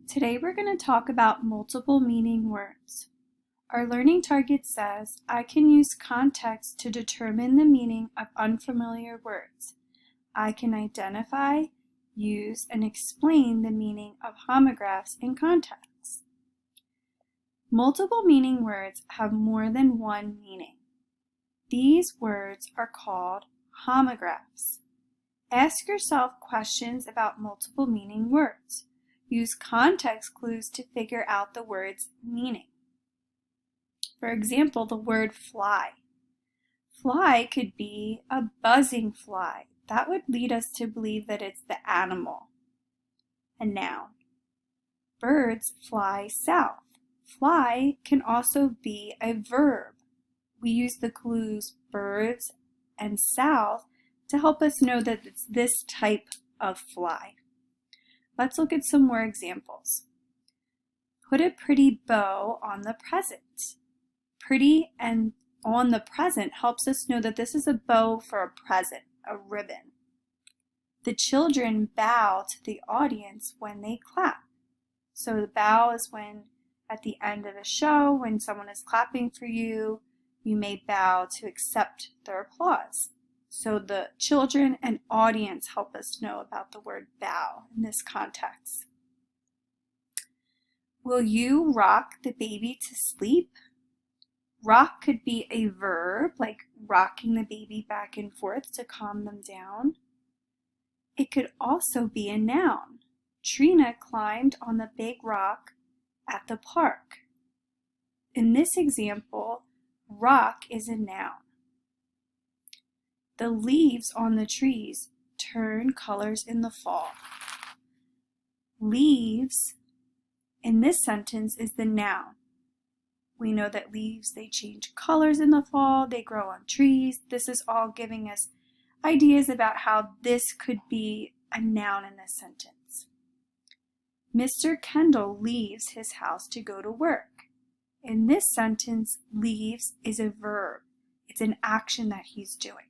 Today we're going to talk about multiple meaning words. Our learning target says, I can use context to determine the meaning of unfamiliar words. I can identify, use, and explain the meaning of homographs in context. Multiple meaning words have more than one meaning. These words are called homographs. Ask yourself questions about multiple meaning words. Use context clues to figure out the word's meaning. For example, the word fly. Fly could be a buzzing fly. That would lead us to believe that it's the animal, a noun. Birds fly south. Fly can also be a verb. We use the clues birds and south to help us know that it's this type of fly. Let's look at some more examples. Put a pretty bow on the present. Pretty and on the present helps us know that this is a bow for a present, a ribbon. The children bow to the audience when they clap. So the bow is when at the end of a show, when someone is clapping for you, you may bow to accept their applause. So the children and audience help us know about the word bow in this context. Will you rock the baby to sleep? Rock could be a verb, like rocking the baby back and forth to calm them down. It could also be a noun. Trina climbed on the big rock at the park. In this example, rock is a noun. The leaves on the trees turn colors in the fall. Leaves in this sentence is the noun. We know that leaves, they change colors in the fall, they grow on trees. This is all giving us ideas about how this could be a noun in this sentence. Mr. Kendall leaves his house to go to work. In this sentence, leaves is a verb. It's an action that he's doing.